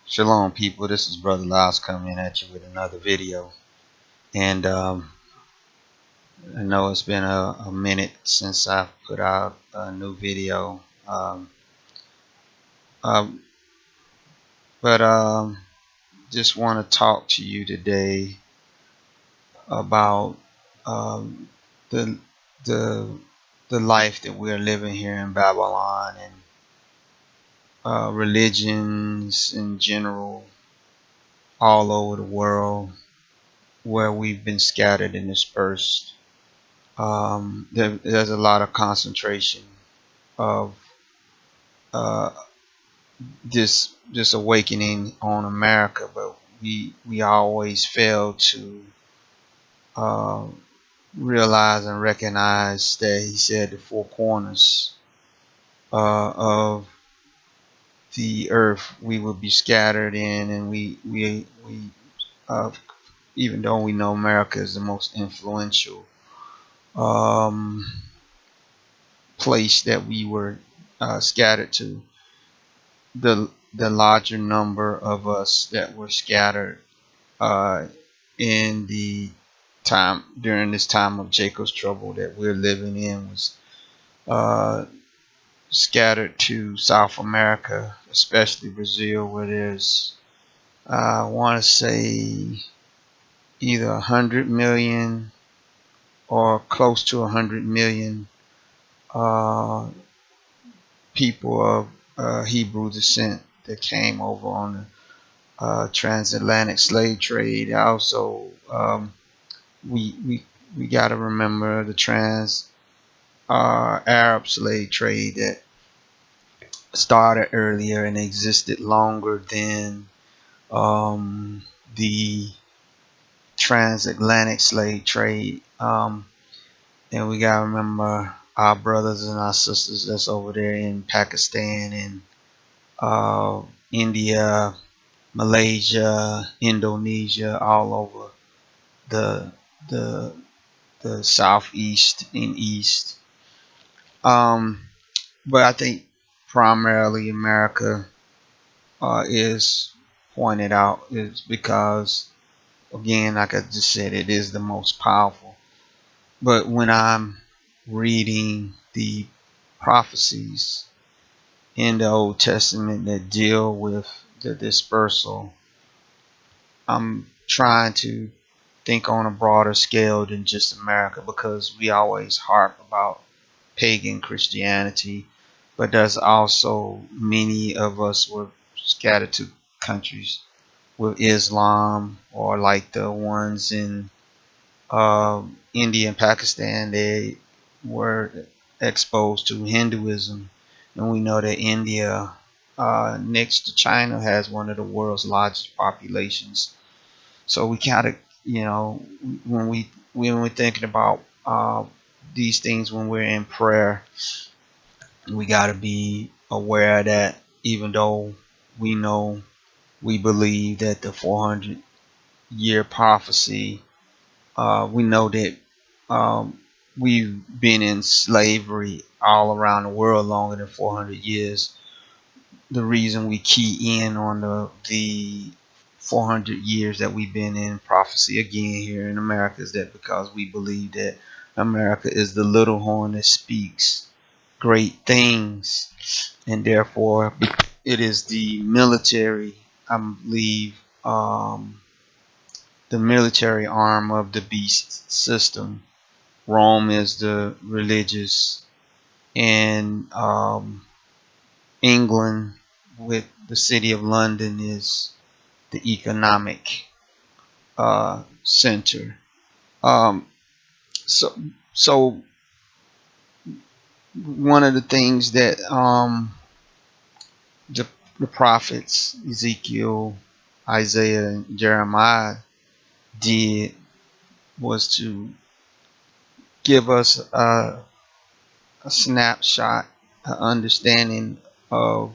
Shalom, people. This is Brother Lyles coming at you with another video. And I know it's been a minute since I put out a new video. Um, um, but just want to talk to you today about um, the the the life that we're living here in Babylon, and religions in general all over the world where we've been scattered and dispersed. There's a lot of concentration of uh, this awakening on America, but we always fail to uh, realize and recognize that he said the four corners of the earth we will be scattered in, and we uh, even though we know America is the most influential um, place that we were scattered to, the larger number of us that were scattered uh, in the time during this time of Jacob's trouble that we're living in was uh, scattered to South America, especially Brazil, where there's I want to say either 100 million or close to 100 million uh, people of Hebrew descent that came over on the transatlantic slave trade. Also, we we we got to remember the trans Arab slave trade that started earlier and existed longer than um, the transatlantic slave trade. And we got to remember our brothers and our sisters that's over there in Pakistan and uh, India, Malaysia, Indonesia, all over the the the southeast and east. Um, but I think primarily America is pointed out is because, again, like I just said, it is the most powerful. But when I'm reading the prophecies in the Old Testament that deal with the dispersal, I'm trying to think on a broader scale than just America, because we always harp about pagan Christianity, but there's also many of us were scattered to countries with Islam, or like the ones in India and Pakistan, they were exposed to Hinduism, and we know that India, next to China, has one of the world's largest populations. So we kind of, when we're thinking about these things, when we're in prayer, we got to be aware that even though we know, we believe that the 400-year prophecy, we know that um, we've been in slavery all around the world longer than 400 years. The reason we key in on the 400 years that we've been in prophecy again here in America is that because we believe that America is the little horn that speaks great things, and therefore it is the military, I believe, the military arm of the beast system. Rome is the religious, and England, with the city of London, is the economic center. Um, so, so one of the things that the, the prophets Ezekiel, Isaiah, and Jeremiah did was to give us a snapshot, an understanding of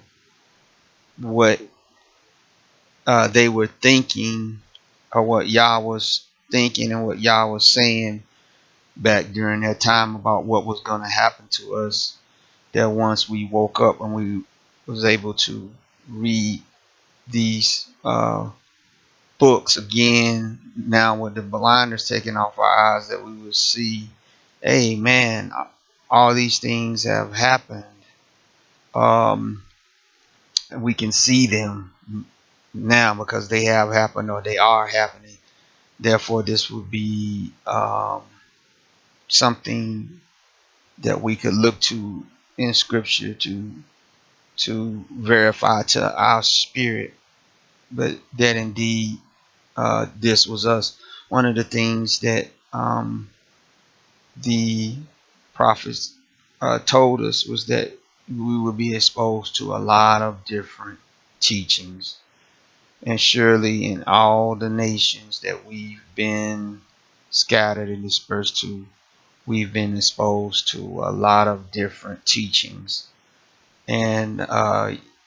what they were thinking, or what Yah was thinking, and what Yah was saying back during that time about what was going to happen to us. That once we woke up and we was able to read these books again, now with the blinders taken off our eyes, that we will see, hey man, all these things have happened. Um, and we can see them now because they have happened or they are happening. Therefore, this would be something that we could look to in Scripture to verify to our spirit, but that indeed this was us. One of the things that the prophets told us was that we would be exposed to a lot of different teachings. And surely in all the nations that we've been scattered and dispersed to, we've been exposed to a lot of different teachings. And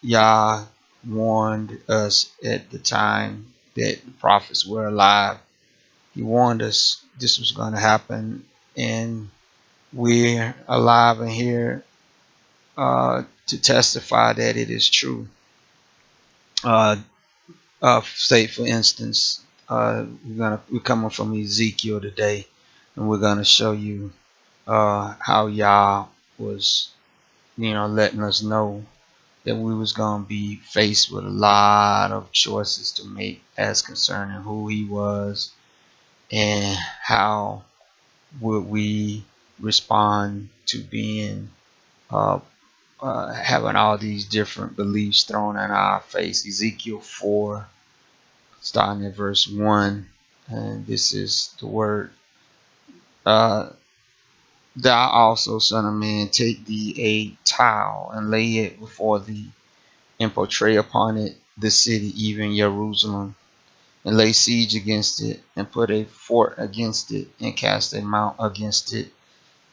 Yah warned us at the time that the prophets were alive. He warned us this was going to happen, and we're alive and here to testify that it is true. Uh, say for instance, we're coming from Ezekiel today, and we're gonna show you how Yah was, letting us know that we was gonna be faced with a lot of choices to make as concerning who He was and how would we respond to being uh, having all these different beliefs thrown in our face. Ezekiel 4, starting at verse 1, and this is the word. Uh, Thou also, son of man, take thee a tile and lay it before thee, and portray upon it the city, even Jerusalem, and lay siege against it, and put a fort against it, and cast a mount against it.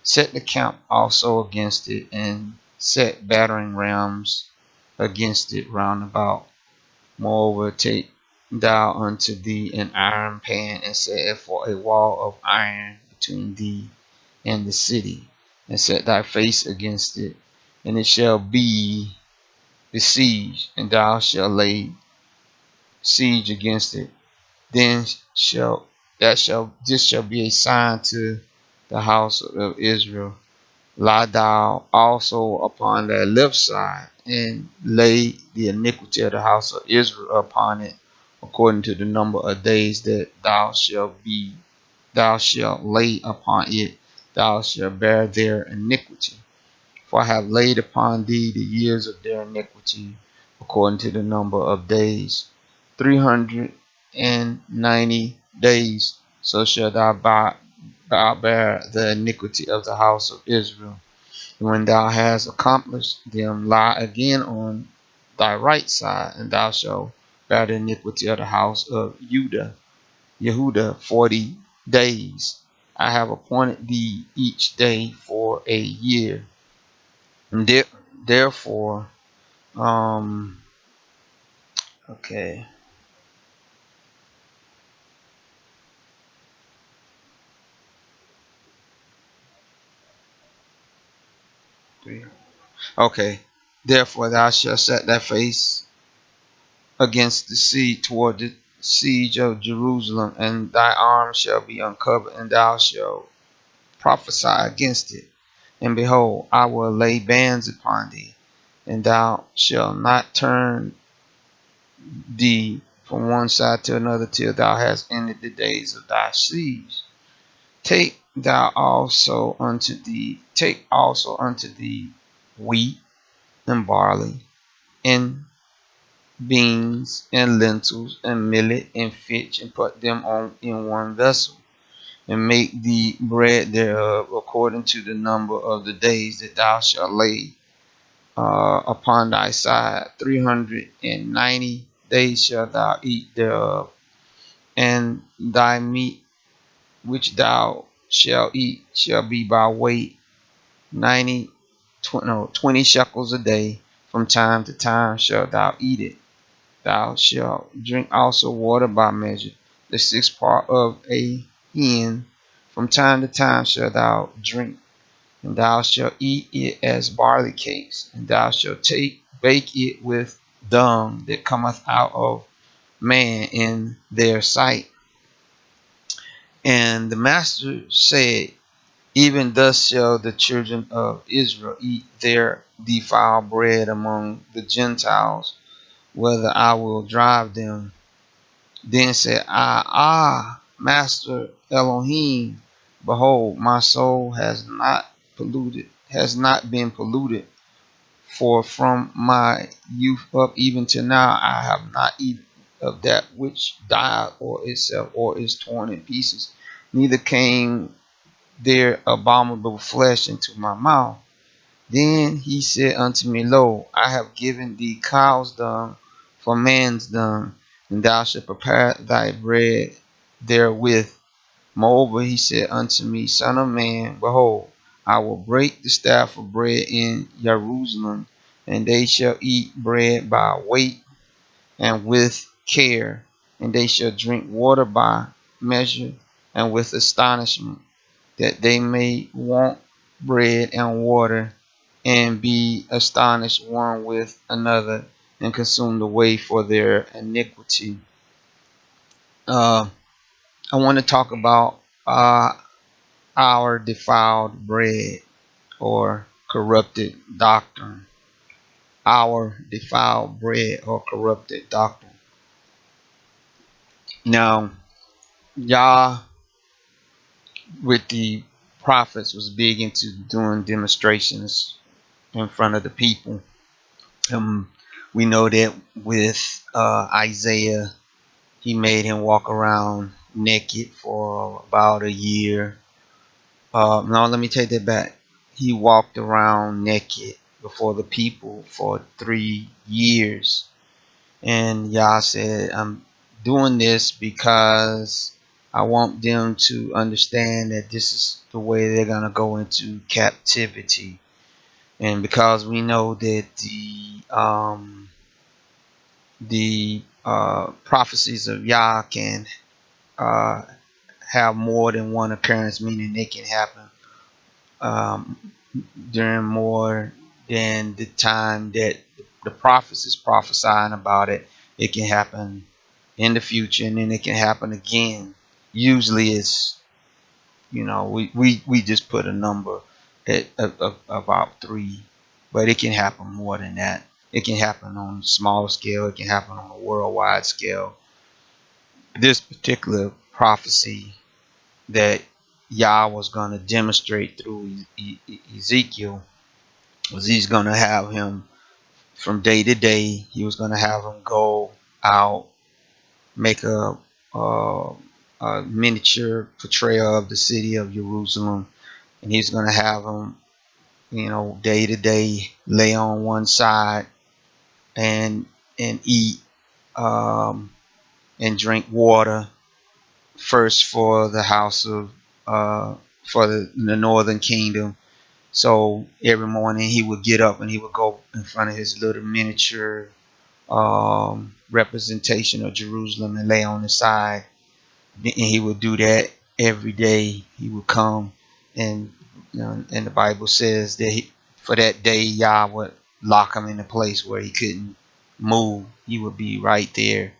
Set the camp also against it, and set battering rams against it round about. Moreover, take thou unto thee an iron pan, and set it for a wall of iron between thee and the city, and set thy face against it, and it shall be besieged, and thou shalt lay siege against it. Then shall this shall be a sign to the house of Israel. Lie thou also upon the left side, and lay the iniquity of the house of Israel upon it, according to the number of days that thou shalt lay upon it, thou shalt bear their iniquity. For I have laid upon thee the years of their iniquity, according to the number of days, 390 days. So shalt thou bear the iniquity of the house of Israel. And when thou hast accomplished them, lie again on thy right side, and thou shalt bear the iniquity of the house of Yehuda 40 days. I have appointed thee each day for a year. And therefore, um, okay, okay. Therefore, thou shalt set thy face against the sea toward the siege of Jerusalem, and thy arm shall be uncovered, and thou shalt prophesy against it. And behold, I will lay bands upon thee, and thou shalt not turn thee from one side to another till thou hast ended the days of thy siege. Take also unto thee wheat and barley and beans and lentils and millet and fitch, and put them on in one vessel, and make thee bread thereof according to the number of the days that thou shalt lay upon thy side. 390 days shalt thou eat thereof, and thy meat which thou shalt eat shall be by weight 20 shekels a day. From time to time shalt thou eat it. Thou shalt drink also water by measure, the sixth part of a hin. From time to time shalt thou drink, and thou shalt eat it as barley cakes, and thou shalt bake it with dung that cometh out of man in their sight. And the master said, even thus shall the children of Israel eat their defiled bread among the Gentiles, whether I will drive them. Then said I, Master Elohim, behold, my soul has not been polluted, for from my youth up even to now I have not eaten of that which died or itself or is torn in pieces, neither came there abominable flesh into my mouth. Then he said unto me, Lo, I have given thee cow's dung for man's dung, and thou shalt prepare thy bread therewith. Moreover, he said unto me, Son of man, behold, I will break the staff of bread in Jerusalem, and they shall eat bread by weight and with care, and they shall drink water by measure and with astonishment, that they may want bread and water, and be astonished one with another, and consumed away for their iniquity. Uh, I want to talk about our defiled bread or corrupted doctrine. Our defiled bread or corrupted doctrine. Now, Yah with the prophets was big into doing demonstrations in front of the people. We know that with Isaiah, he made him walk around naked for about a year. No, let me take that back. He walked around naked before the people for 3 years. And Yah said, I'm doing this because I want them to understand that this is the way they're going to go into captivity. And because we know that the prophecies of Yah can uh, have more than one occurrence, meaning they can happen um, during more than the time that the prophets is prophesying about it. It can happen in the future, and then it can happen again. Usually, it's we just put a number of about 3, but it can happen more than that. It can happen on a smaller scale. It can happen on a worldwide scale. This particular prophecy that Yah was going to demonstrate through Ezekiel was he's going to have him from day to day. He was going to have him go out, make a, a miniature portrayal of the city of Jerusalem, and he's going to have him, day to day lay on one side and eat um, and drink water first for the house of for the northern kingdom. So every morning he would get up and he would go in front of his little miniature representation of Jerusalem and lay on the side. And he would do that every day. He would come, and and the Bible says that for that day Yah would lock him in a place where he couldn't move. He would be right there.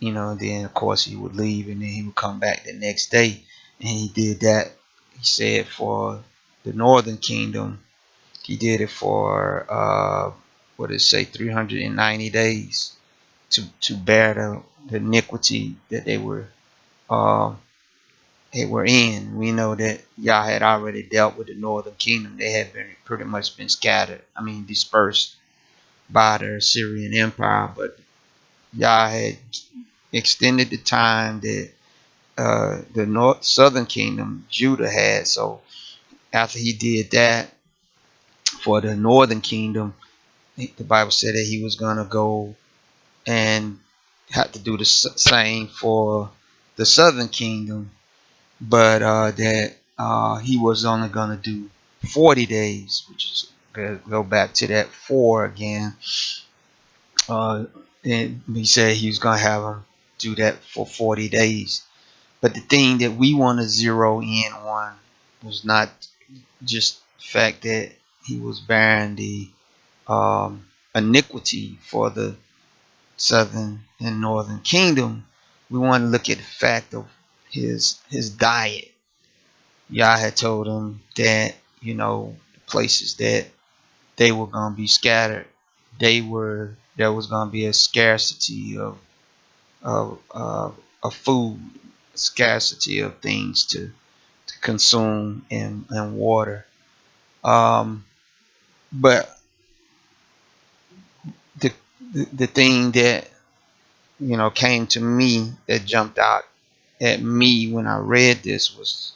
Then of course he would leave, and then he would come back the next day. And he did that, he said, for the northern kingdom. He did it for what did it say, 390 days to bear the iniquity that uh, they were in. We know that Yah had already dealt with the northern kingdom. They had been pretty much been scattered. I mean, dispersed by the Assyrian Empire. But Yah had extended the time that the southern kingdom, Judah, had. So after he did that for the northern kingdom, the Bible said that he was going to go and have to do the same for the southern kingdom, but that he was only going to do 40 days, which is go back to that 4 again. And he said he was going to have him do that for 40 days. But the thing that we want to zero in on was not just the fact that he was bearing the iniquity for the southern and northern kingdom, we want to look at the fact of his diet. Yah had told him that, the places that they were gonna be scattered, there was gonna be a scarcity of food, scarcity of things to consume, and water. Um, but the, the thing that came to me, that jumped out at me when I read this, was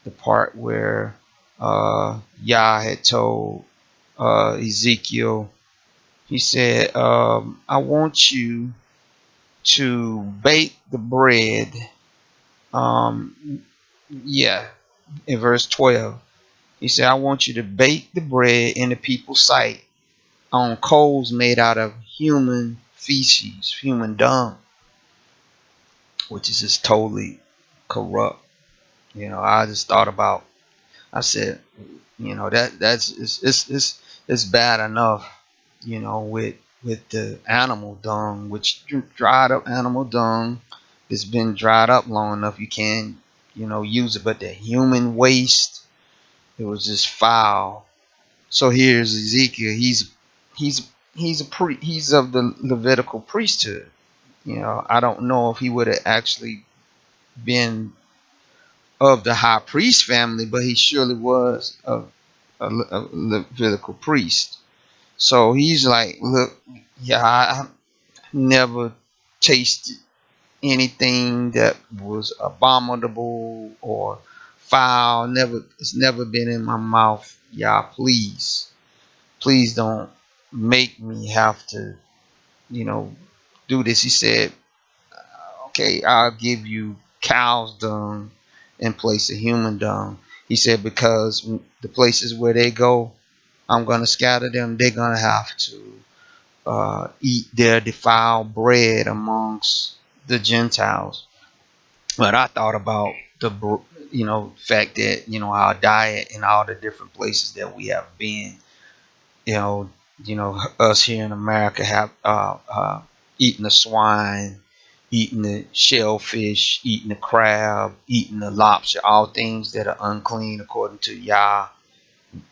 the part where Yah had told Ezekiel. He said, I want you to bake the bread. Um, yeah, in verse 12, he said, I want you to bake the bread in the people's sight on coals made out of human feces, human dung, which is just totally corrupt. I just thought about, I said, that's it's bad enough, with the animal dung, which dried up animal dung, it's been dried up long enough, you can use it, but the human waste, it was just foul. So here's Ezekiel. He's of the Levitical priesthood. I don't know if he would have actually been of the high priest family, but he surely was a Levitical priest. So he's like, look, yeah, I never tasted anything that was abominable or foul. It's never been in my mouth. Yeah, please don't make me have to, you know, do this. He said, okay, I'll give you cow's dung in place of human dung. He said, because the places where they go, I'm going to scatter them. They're going to have to eat their defiled bread amongst the Gentiles. But I thought about fact that, our diet in all the different places that we have been, you know, us here in America have eaten the swine, eating the shellfish, eating the crab, eating the lobster, all things that are unclean according to Yah,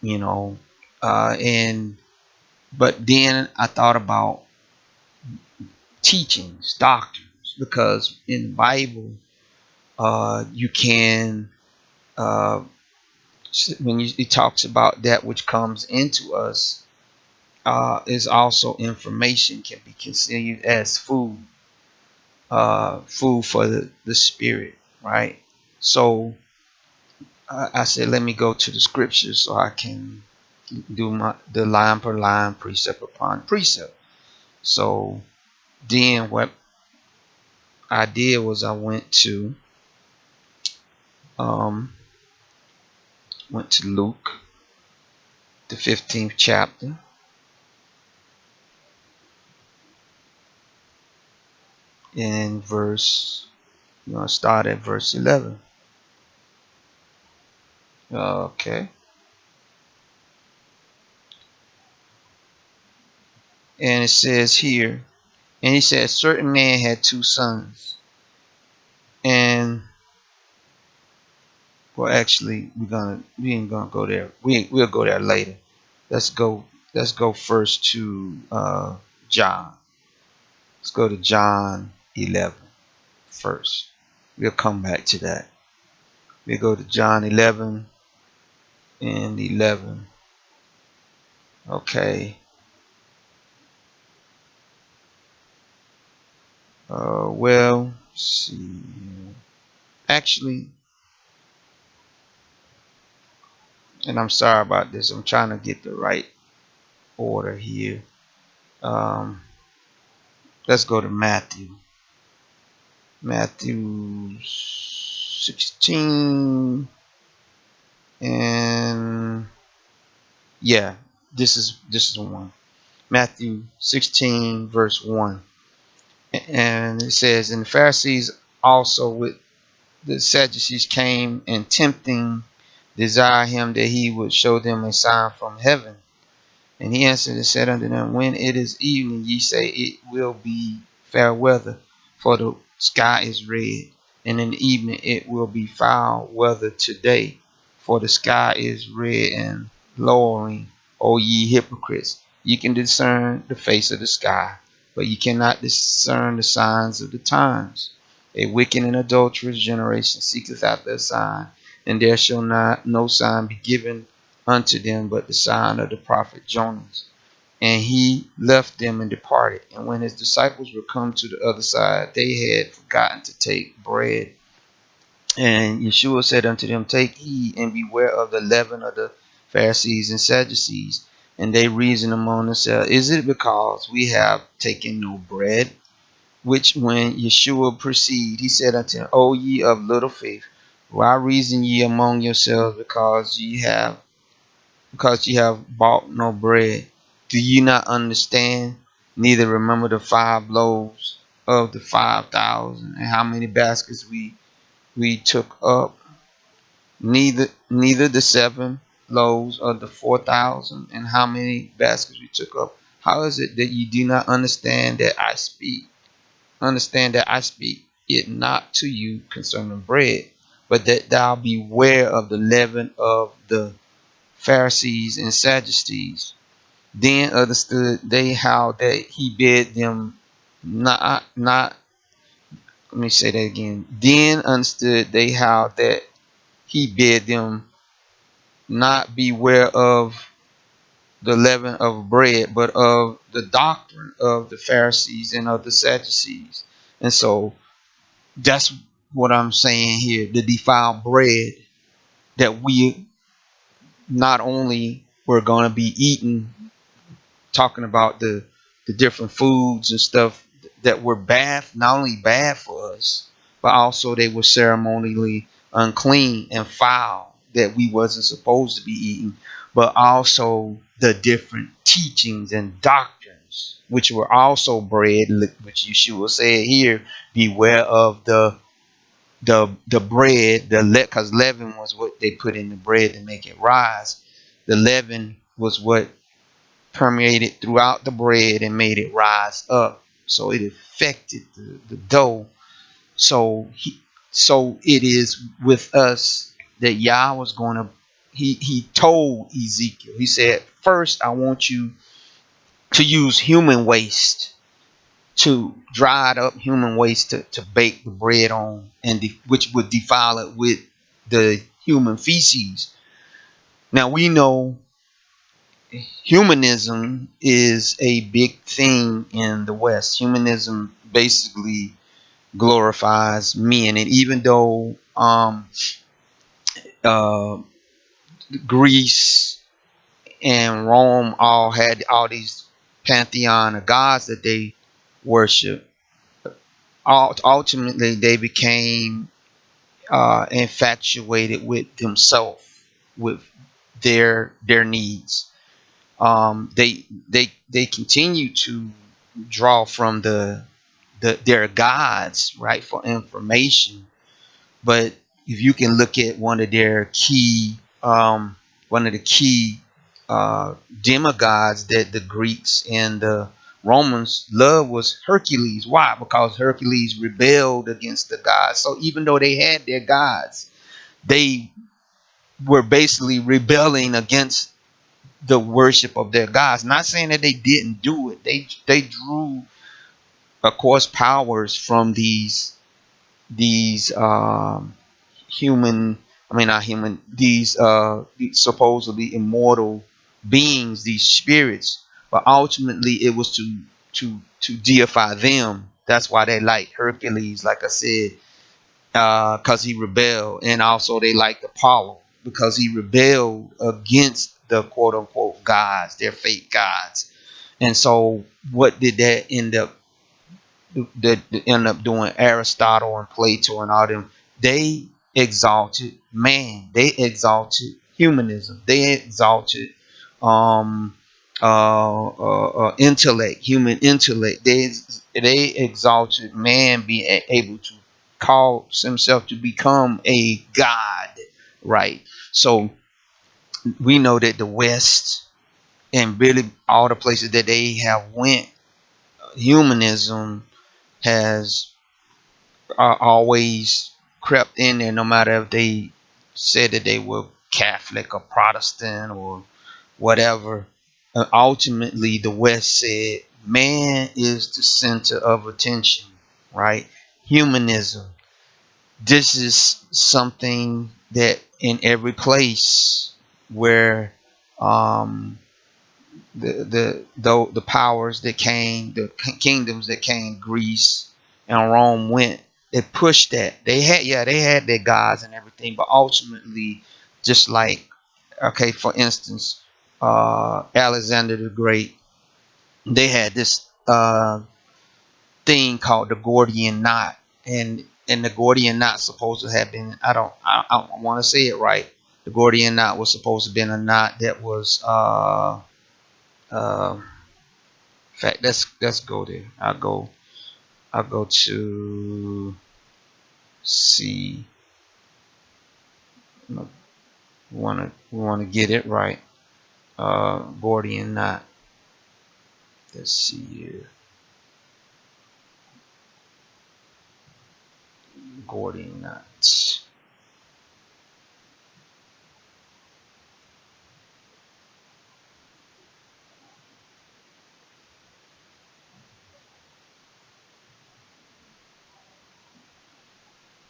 you know. And but then I thought about teachings, doctrines, because in the Bible, you can uh, it talks about that which comes into us, is also information, can be considered as food, food for the spirit, right? So I said, let me go to the scriptures so I can do the line per line, precept upon precept. So then what I did was I um, went to Luke, the 15th chapter, and start at verse 11. Okay. And it says here, and he said, a certain man had two sons. And, well, actually, we ain't gonna go there. We'll go there later. Let's go first to John. Let's go to John 11 first. We'll come back to that. We'll go to John 11 and 11. Okay. Well, let's see. Actually, and I'm sorry about this. I'm trying to get the right order here. Um, let's go to Matthew. Matthew 16, and yeah, this is the one. Matthew 16 verse 1. And it says, and the Pharisees also with the Sadducees came, and tempting desire him that he would show them a sign from heaven. And he answered and said unto them, when it is evening, ye say it will be fair weather, for the sky is red, and in the evening it will be foul weather today, for the sky is red and lowering. O ye hypocrites, ye can discern the face of the sky, but ye cannot discern the signs of the times. A wicked and adulterous generation seeketh after a sign, and there shall not no sign be given unto them but the sign of the prophet Jonas. And he left them and departed. And when his disciples were come to the other side, they had forgotten to take bread. And Yeshua said unto them, take heed and beware of the leaven of the Pharisees and Sadducees. And they reasoned among themselves, is it because we have taken no bread? Which when Yeshua perceived, he said unto them, O ye of little faith, why reason ye among yourselves because ye have bought no bread? Do ye not understand? Neither remember the 5 loaves of the 5,000, and how many baskets we took up? Neither the 7 loaves of the 4,000, and how many baskets we took up? How is it that ye do not understand that I speak? Understand that I speak it not to you concerning bread, but that thou beware of the leaven of the Pharisees and Sadducees. Then understood they how that he bid them not let me say that again. Then understood they how that he bid them not beware of the leaven of bread, but of the doctrine of the Pharisees and of the Sadducees. And so that's what I'm saying here. The defiled bread that we not only were going to be eating, talking about the different foods and stuff that were bad, not only bad for us, but also they were ceremonially unclean and foul that we wasn't supposed to be eating, but also the different teachings and doctrines which were also bread, which Yeshua said here, beware of the bread, because leaven was what they put in the bread to make it rise. The leaven was what permeated throughout the bread and made it rise up. So it affected the dough. So so it is with us that Yah was going to. He told Ezekiel. He said, first I want you to use human waste, to dried up human waste to bake the bread on, and which would defile it with the human feces. Now we know humanism is a big thing in the West. Humanism basically glorifies men, and even though uh, Greece and Rome all had all these pantheon of gods that they worship, ultimately they became infatuated with themselves, with their needs. They continue to draw from their gods, right, for information. But if you can look at one of the key demigods that the Greeks and the Romans loved was Hercules. Why? Because Hercules rebelled against the gods. So even though they had their gods, they were basically rebelling against the worship of their gods. Not saying that they didn't do it. They drew, of course, powers from these human. I mean, not human. These supposedly immortal beings, these spirits. But ultimately, it was to deify them. That's why they liked Hercules, like I said, because he rebelled, and also they liked Apollo because he rebelled against the quote unquote gods, their fake gods. And so, what did that end up doing? Aristotle and Plato and all them, they exalted man, they exalted humanism, they exalted um, intellect, human intellect. They exalted man being able to call himself to become a god, right? So we know that the West and really all the places that they have went, humanism has always crept in there, no matter if they said that they were Catholic or Protestant or whatever. Ultimately, the West said man is the center of attention, right? Humanism. This is something that in every place where um, the powers that came, the kingdoms that came, Greece and Rome went. It pushed that. They had their gods and everything, but ultimately, just like, okay, for instance, Alexander the Great, they had this thing called the Gordian knot, and the Gordian knot supposed to have been, I want to say it right. The Gordian knot was supposed to have been a knot that was uh in fact, let's go there. I'll go to see. We wanna get it right. Gordian knot. Let's see here. Gordian knots.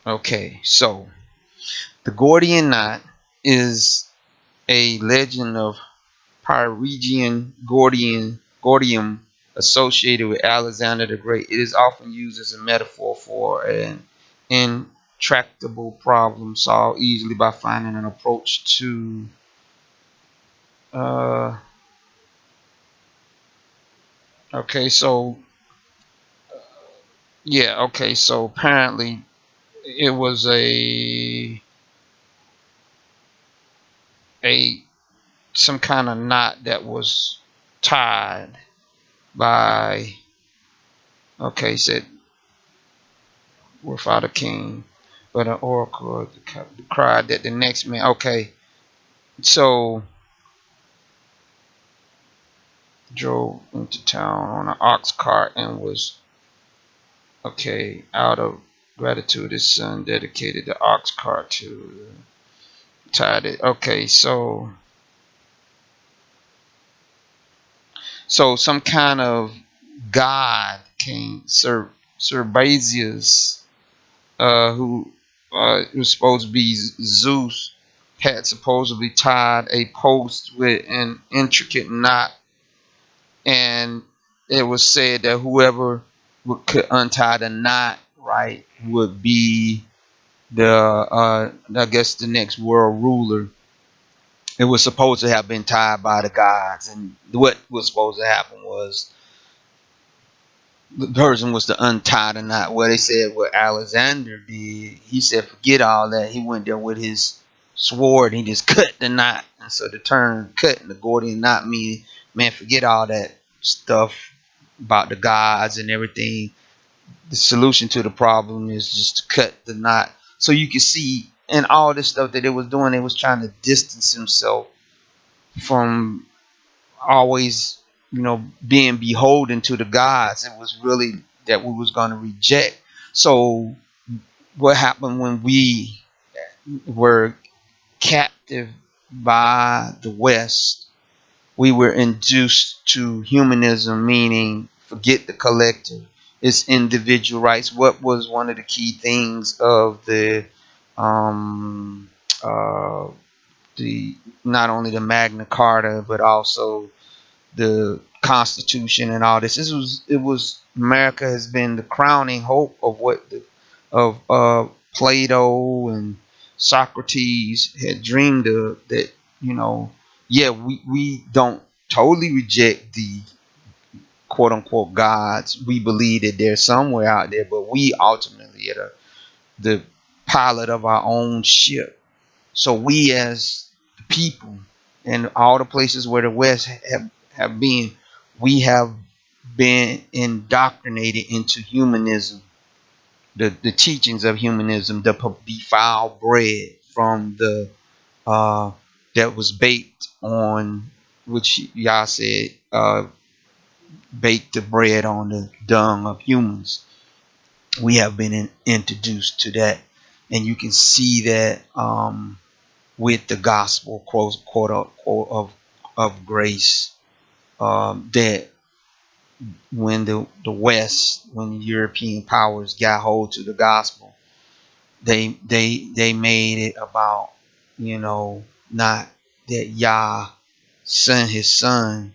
Okay, so the Gordian knot is a legend of Gordium associated with Alexander the Great. It is often used as a metaphor for an intractable problem solved easily by finding an approach to uh, okay, so yeah, okay, so apparently it was a some kind of knot that was tied by, okay, said without a king, but an oracle cried that the next man. Okay, so drove into town on an ox cart and was, okay, out of gratitude his son dedicated the ox cart to, tied it. Okay, so some kind of god came, Sir Basius, who was supposed to be Zeus, had supposedly tied a post with an intricate knot, and it was said that whoever could untie the knot right would be the I guess the next world ruler. It was supposed to have been tied by the gods, and what was supposed to happen was the person was to untie the knot. What they said what Alexander did, he said forget all that. He went there with his sword. He just cut the knot, and so the term "cut" and the Gordian knot mean, man, forget all that stuff about the gods and everything. The solution to the problem is just to cut the knot. So you can see, and all this stuff that it was doing, it was trying to distance himself from always, being beholden to the gods. It was really that we was going to reject. So what happened when we were captive by the West? We were induced to humanism, meaning forget the collective, it's individual rights. What was one of the key things of um, uh, the not only the Magna Carta but also the Constitution and all this? It was America has been the crowning hope of what of Plato and Socrates had dreamed of. That, you know, yeah, we don't totally reject the quote unquote gods. We believe that they're somewhere out there, but we ultimately are the pilot of our own ship. So we as the people and all the places where the West have been, we have been indoctrinated into humanism, the teachings of humanism, the defiled bread from the uh, that was baked on, which y'all said baked the bread on the dung of humans. we have been introduced to that, and you can see that with the gospel, quote unquote, of grace, that when the West, when the European powers got hold to the gospel, they made it about, not that Yah sent his son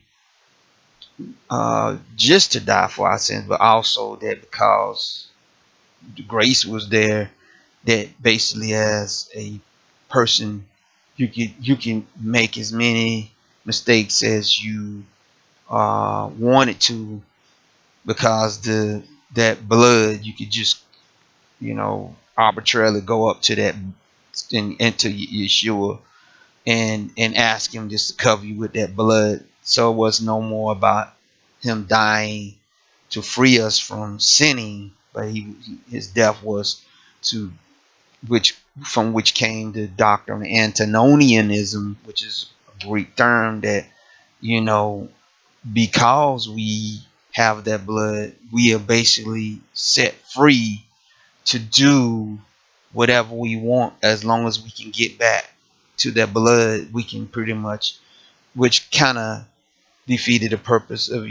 just to die for our sins, but also that because the grace was there, that basically as a person you can make as many mistakes as you wanted to, because the that blood, you could just arbitrarily go up to that and into Yeshua and ask him just to cover you with that blood. So it was no more about him dying to free us from sinning, but his death was to which from which came the doctrine of antinomianism, which is a Greek term that, you know because we have that blood, we are basically set free to do whatever we want, as long as we can get back to that blood. We can pretty much, which kind of defeated the purpose of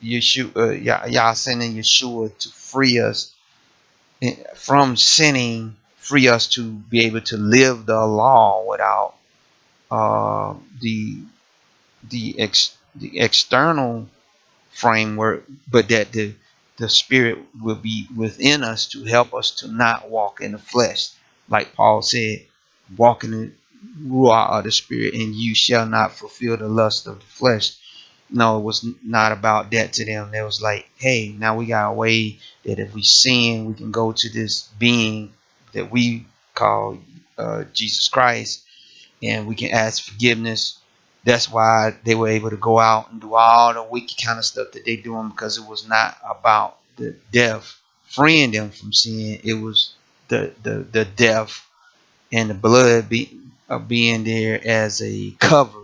Yeshua, Yah sending Yeshua to free us from sinning, free us to be able to live the law without uh, the the external framework, but that the spirit will be within us to help us to not walk in the flesh, like Paul said, walk in the ruah of the spirit, and you shall not fulfill the lust of the flesh. No, it was not about that to them. It was like, hey, now we got a way that if we sin, we can go to this being that we call Jesus Christ, and we can ask forgiveness. That's why they were able to go out and do all the wicked kind of stuff that they doing, because it was not about the death freeing them from sin. It was the death and the blood being there as a cover,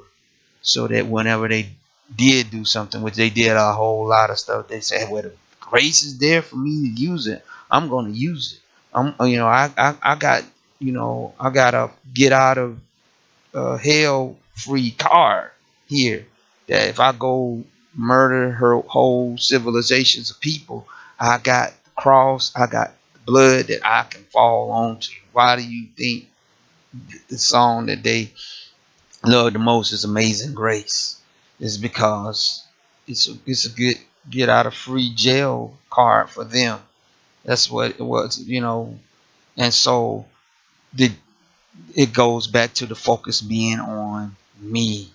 so that whenever they did do something, which they did a whole lot of stuff, they said, "Well, the grace is there for me to use it. I'm going to use it. I got, I got to get out of hell free card here, that if I go murder her whole civilizations of people, I got the cross, I got the blood that I can fall onto." Why do you think the song that they love the most is Amazing Grace? Is because it's a good get out of free jail card for them. That's what it was. And so the it goes back to the focus being on me.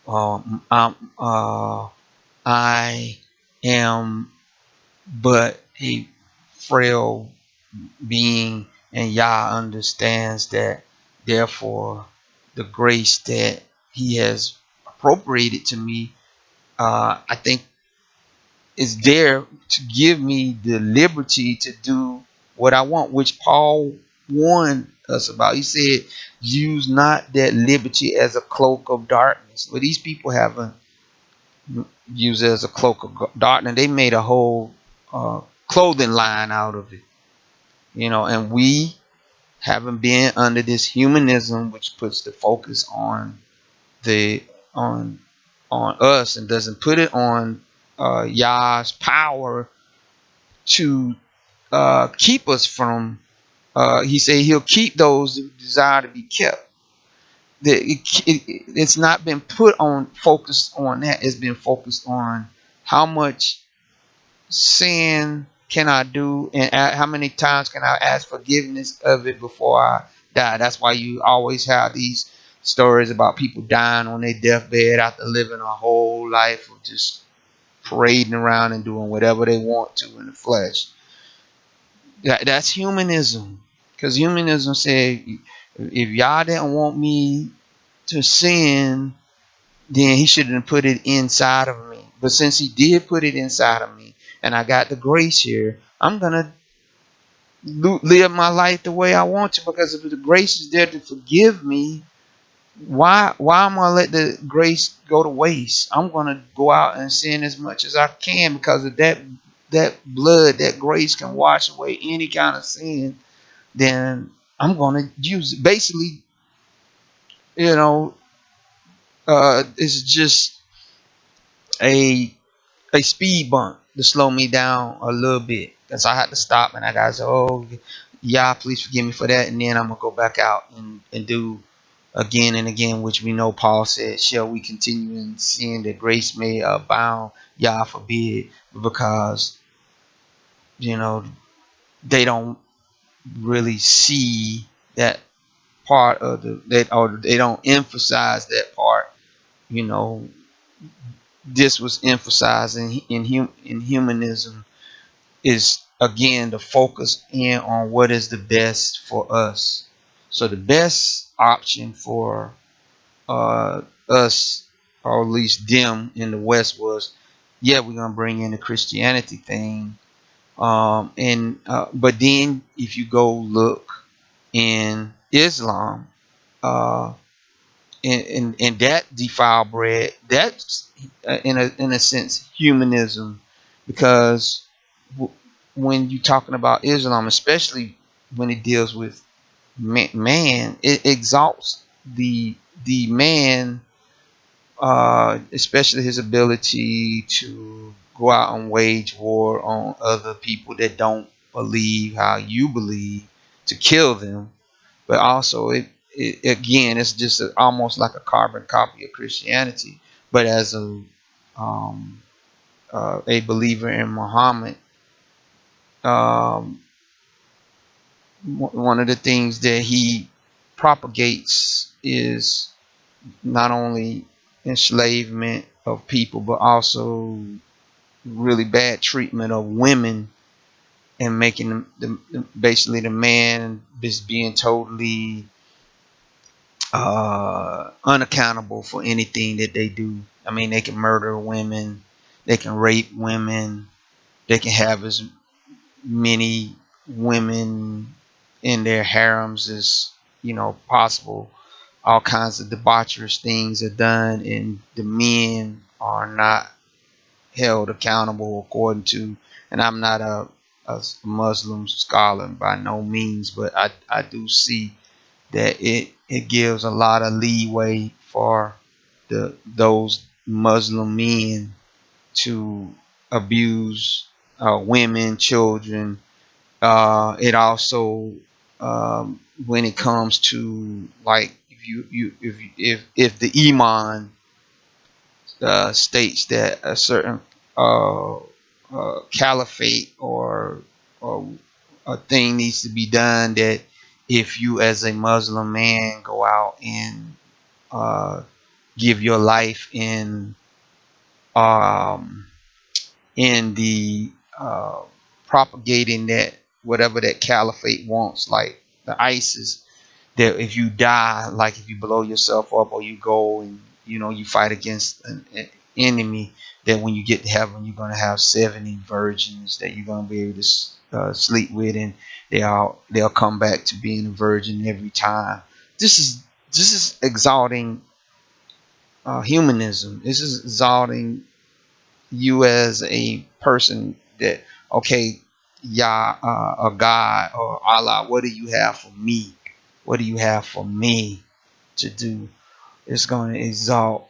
Um, I'm, uh, I am but a frail being, and Yah understands that. Therefore, the grace that He has appropriated to me, I think, is there to give me the liberty to do what I want, which Paul warned us about. He said, "Use not that liberty as a cloak of darkness." But these people haven't used it as a cloak of darkness. They made a whole clothing line out of it, and we haven't been under this humanism, which puts the focus on the on us, and doesn't put it on Yah's power to keep us from. He said He'll keep those who desire to be kept. It's not been put on focused on that. It's been focused on how much sin can I do, and how many times can I ask forgiveness of it before I die. That's why you always have these stories about people dying on their deathbed after living a whole life of just parading around and doing whatever they want to in the flesh. That's humanism. Because humanism said, if y'all didn't want me to sin, then He shouldn't put it inside of me. But since He did put it inside of me, and I got the grace here, I'm going to live my life the way I want to, because if the grace is there to forgive me, why am I gonna let the grace go to waste? I'm gonna go out and sin as much as I can because of that that blood, that grace can wash away any kind of sin, then I'm going to use it. Basically, you know, it's just a a speed bump to slow me down a little bit, because I had to stop and I got to say, oh, yeah, please forgive me for that. And then I'm going to go back out and do again and again, which we know Paul said, shall we continue in sin that grace may abound? Yah forbid, because, you know, they don't really see that part of that, or they don't emphasize that part. You know, this was emphasized in humanism, is again the focus in on what is the best for us. So the best option for us, or at least them in the West, was, yeah, we're gonna bring in the Christianity thing. And but then if you go look in Islam, uh, in that defiled bread, that's in a sense humanism, because when you're talking about Islam, especially when it deals with man, it exalts the man, especially his ability to go out and wage war on other people that don't believe how you believe, to kill them. But also, it again, it's just almost like a carbon copy of Christianity. But as um, a believer in Muhammad, um, one of the things that he propagates is not only enslavement of people, but also really bad treatment of women, and making basically the man just being totally unaccountable for anything that they do. I mean, they can murder women, they can rape women, they can have as many women in their harems as possible. All kinds of debaucherous things are done, and the men are not held accountable according to. And I'm not a Muslim scholar by no means, but I do see that it gives a lot of leeway for those Muslim men to abuse women, children. It also, when it comes to, like, if the Iman states that a certain uh, caliphate, or a thing needs to be done, that if you as a Muslim man go out and uh, give your life um, in the propagating that whatever that caliphate wants, like the ISIS, that if you die, like if you blow yourself up, or you go and you fight against an enemy, that when you get to heaven you're going to have 70 virgins that you're going to be able to sleep with, and they'll come back to being a virgin every time. This is exalting humanism. This is exalting you as a person, that, okay, Yah, or God, or Allah, what do you have for me? What do you have for me to do? It's going to exalt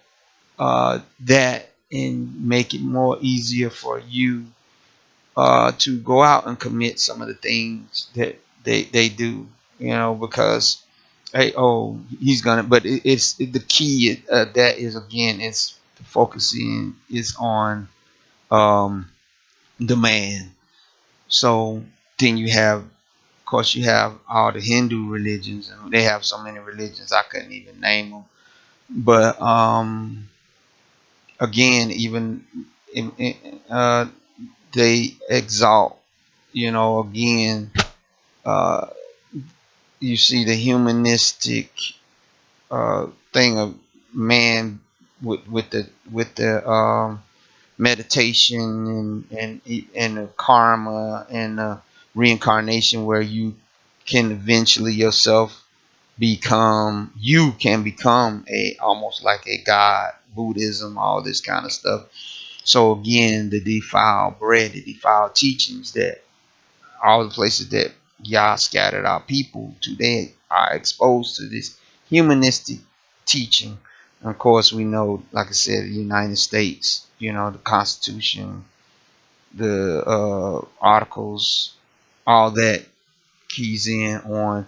that, and make it more easier for you to go out and commit some of the things that they do, because, hey, oh, he's gonna. But it's the key, that is, again, it's focusing is on um, the man. So then you have, of course, you have all the Hindu religions, and they have so many religions I couldn't even name them. But again, even uh, they exalt, again, uh, you see the humanistic thing of man, with the meditation, and the karma, and reincarnation, where you can eventually yourself become a almost like a god. Buddhism, all this kind of stuff. So again, the defiled bread, the defiled teachings, that all the places that Yah scattered our people to, they are exposed to this humanistic teaching. And of course, we know, like I said, the United States, the Constitution, the articles, all that keys in on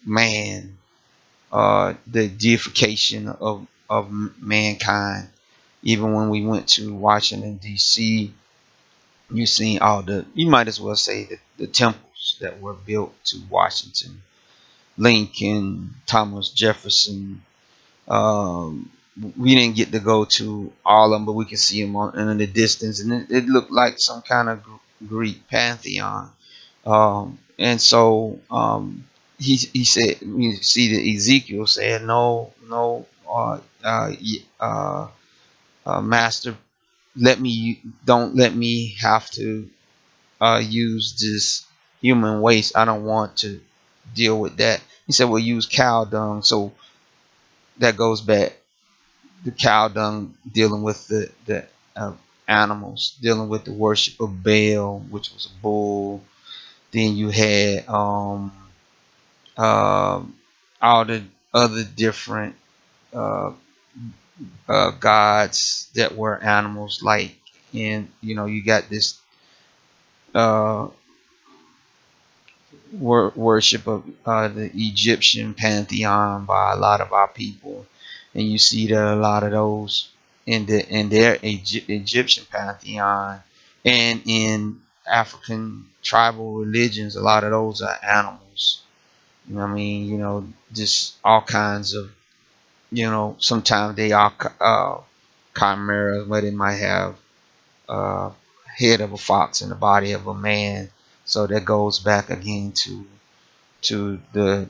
man, the deification of mankind. Even when we went to Washington D.C., you seen all the, you might as well say the temples that were built to Washington, Lincoln, Thomas Jefferson. Um, we didn't get to go to all of them, but we can see them in the distance, and it looked like some kind of Greek pantheon. And so he said, you see that Ezekiel said, no, no, master, don't let me have to use this human waste. I don't want to deal with that. He said, we'll use cow dung. So that goes back, the cow dung dealing with the animals, dealing with the worship of Baal, which was a bull. Then you had um, all the other different uh, gods that were animals, like, and you got this uh, worship of the Egyptian pantheon by a lot of our people, and you see that a lot of those in their Egyptian pantheon, and in African tribal religions, a lot of those are animals. You know what I mean? Just all kinds of, sometimes they are chimeras, where they might have uh, head of a fox and the body of a man. So that goes back again to the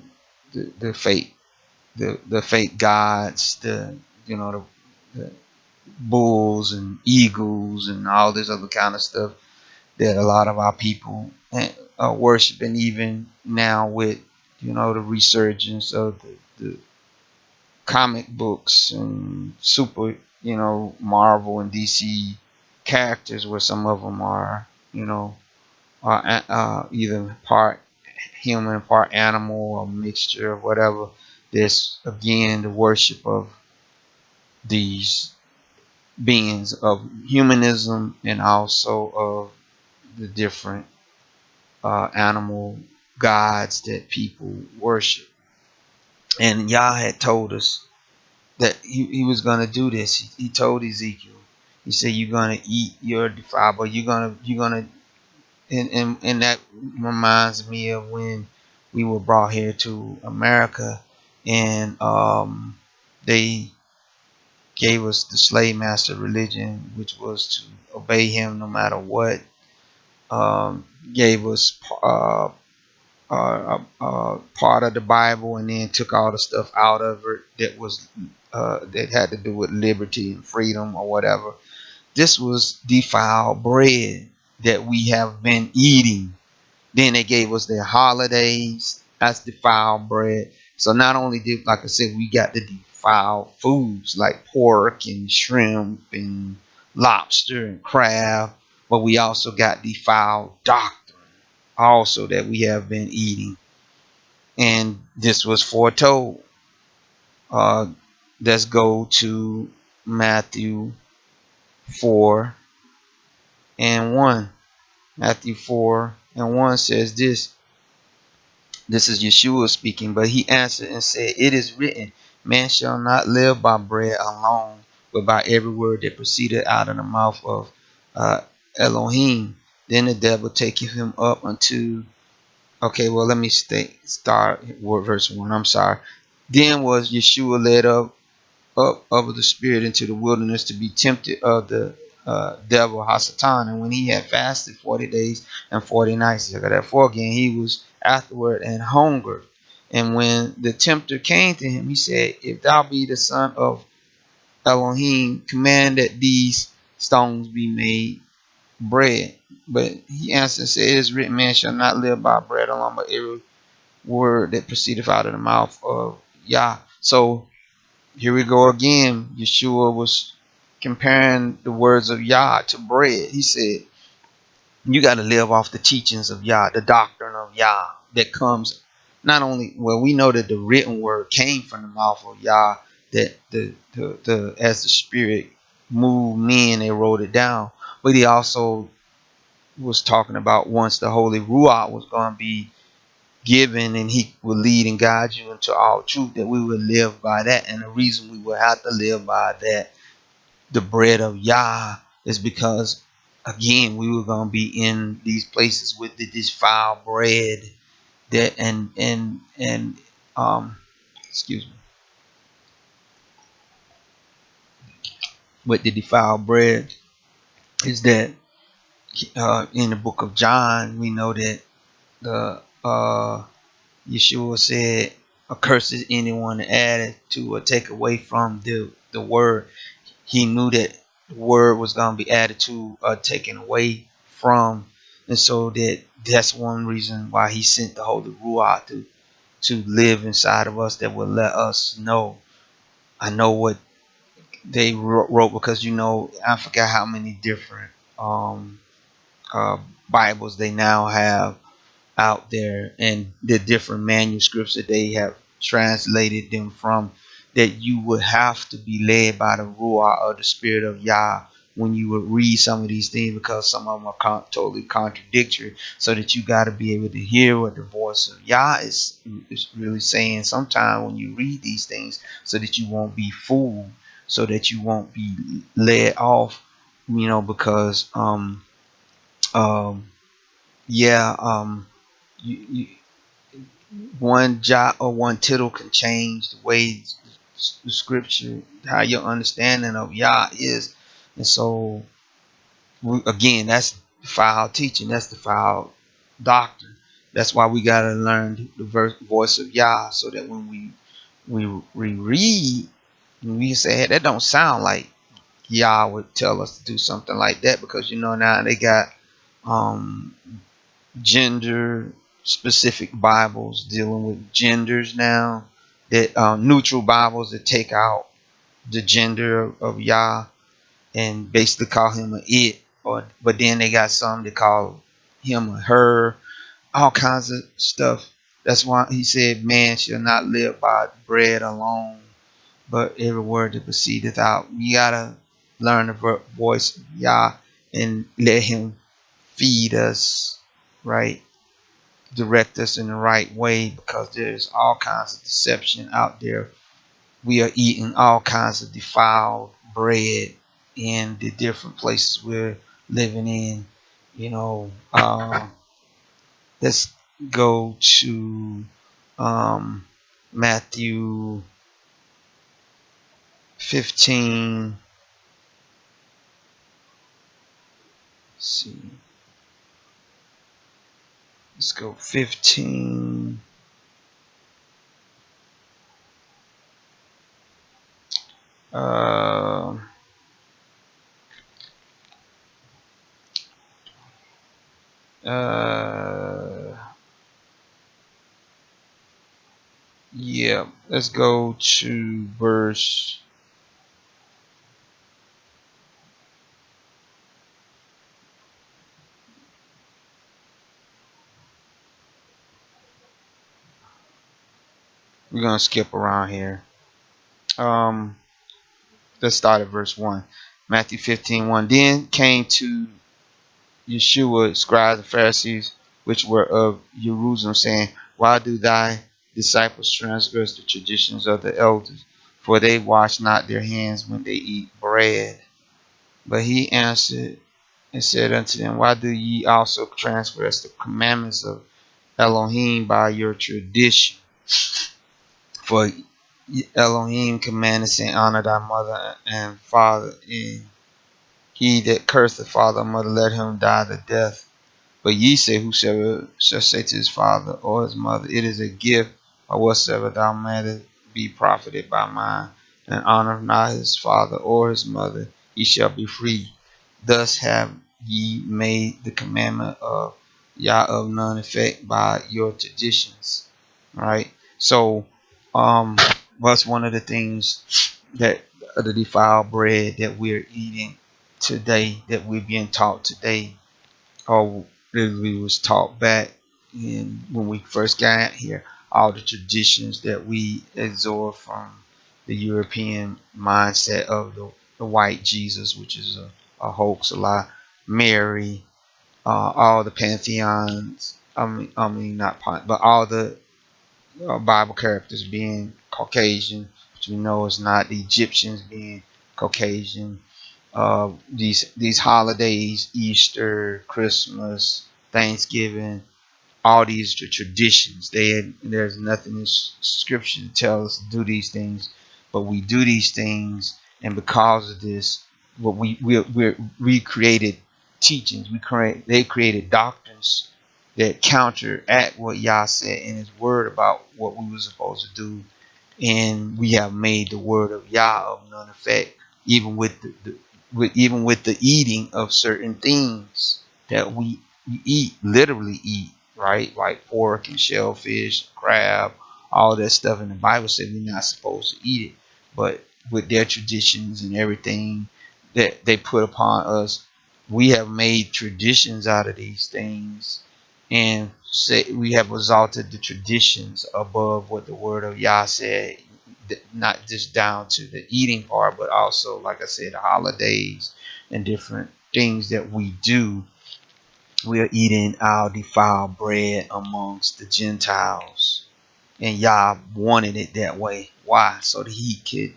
fake, the fake gods, the bulls and eagles and all this other kind of stuff that a lot of our people worship. And even now with the resurgence of the comic books and super, Marvel and DC characters, where some of them are, either part human, part animal, or mixture of whatever. There's again the worship of these beings of humanism, and also of the different animal gods that people worship. And Yah had told us that he was going to do this. He told Ezekiel, he said, you're going to eat your defiled, but you're going to, and that reminds me of when we were brought here to America, and they gave us the slave master religion, which was to obey him no matter what. Gave us part of the Bible, and then took all the stuff out of it that was that had to do with liberty and freedom or whatever. This was defiled bread that we have been eating. Then they gave us their holidays. That's defiled bread. So not only did, like I said, we got the defiled foods like pork and shrimp and lobster and crab, but we also got defiled doctrine also that we have been eating. And this was foretold. Uh, let's go to Matthew 4 and 1. Matthew 4 and 1 says this. This is Yeshua speaking, but he answered and said, it is written, man shall not live by bread alone, but by every word that proceeded out of the mouth of Elohim. Then the devil taketh him up unto, okay, well, let me start verse 1. I'm sorry. Then was Yeshua led up of the spirit into the wilderness to be tempted of the devil Hasatan. And when he had fasted 40 days and 40 nights, therefore again he was afterward and hungered. And when the tempter came to him, he said, if thou be the son of Elohim, command that these stones be made bread. But he answered and said, it is written, man shall not live by bread alone, but every word that proceedeth out of the mouth of Yah. So here we go again. Yeshua was comparing the words of Yah to bread. He said, you got to live off the teachings of Yah, the doctrine of Yah that comes not only, well, we know that the written word came from the mouth of Yah, that the as the Spirit moved men, they wrote it down. But he also was talking about once the Holy Ruach was going to be given and he would lead and guide you into all truth, that we would live by that. And the reason we would have to live by that, the bread of Yah, is because again we were gonna be in these places with the defiled bread that and um excuse me, with the defiled bread is that in the book of John we know that the Yeshua said, "Accursed anyone that added to or take away from the word." He knew that the word was going to be added to or taken away from, and so that's one reason why he sent the Holy Ruach to live inside of us, that will let us know. I know what they wrote, because I forgot how many different um, uh, Bibles they now have out there, and the different manuscripts that they have translated them from, that you would have to be led by the Ruach or the Spirit of Yah when you would read some of these things, because some of them are totally contradictory, so that you got to be able to hear what the voice of Yah is really saying sometime when you read these things, so that you won't be fooled, so that you won't be led off, because um yeah you, one jot or one tittle can change the way the scripture, how your understanding of Yah is. And so, again, that's the foul teaching, that's the foul doctrine. That's why we got to learn the voice of Yah, so that when we read, and we say, hey, that don't sound like Yah would tell us to do something like that, because now they got um gender specific Bibles dealing with genders now, that neutral Bibles that take out the gender of Yah and basically call him a it, or but then they got some that call him a her, all kinds of stuff. That's why he said, man shall not live by bread alone, but every word that proceedeth out. You gotta learn the voice of Yah and let him feed us, right? Direct us in the right way, because there's all kinds of deception out there. We are eating all kinds of defiled bread in the different places we're living in. You know, let's go to um, Matthew 15. Let's see. Let's go 15. Uh, uh, yeah, let's go to verse. We're gonna skip around here. Um, let's start at verse 1. Matthew 15:1. Then came to Yeshua scribes and Pharisees, which were of Jerusalem, saying, why do thy disciples transgress the traditions of the elders? For they wash not their hands when they eat bread. But he answered and said unto them, why do ye also transgress the commandments of Elohim by your tradition? For Elohim commanded, saying, honor thy mother and father, and he that curseth father or mother, let him die the death. But ye say, whosoever shall say to his father or his mother, it is a gift, or whatsoever thou mayest be profited by mine, and honor not his father or his mother, he shall be free. Thus have ye made the commandment of Yah of none effect by your traditions. Right? So, what's one of the things that the defiled bread that we're eating today, that we're being taught today, or literally was taught back in when we first got here. All the traditions that we absorb from the European mindset of the white Jesus, which is a hoax, a lie. Mary, all the pantheons. I mean, not but all the Bible characters being Caucasian, which we know is not the Egyptians being Caucasian. These holidays, Easter, Christmas, Thanksgiving, all these are traditions. There's nothing in Scripture to tell us to do these things, but we do these things, and because of this, what we created teachings. They created doctrines that counteract what Yah said in His Word about what we were supposed to do, and we have made the word of Yah of none effect, even with even with the eating of certain things that we eat, literally eat, right? Like pork and shellfish, crab, all that stuff. And the Bible said we're not supposed to eat it, but with their traditions and everything that they put upon us, we have made traditions out of these things, and say we have exalted the traditions above what the word of Yah said, not just down to the eating part, but also, like I said, the holidays and different things that we do. We are eating our defiled bread amongst the Gentiles, and Yah wanted it that way. Why? So that He could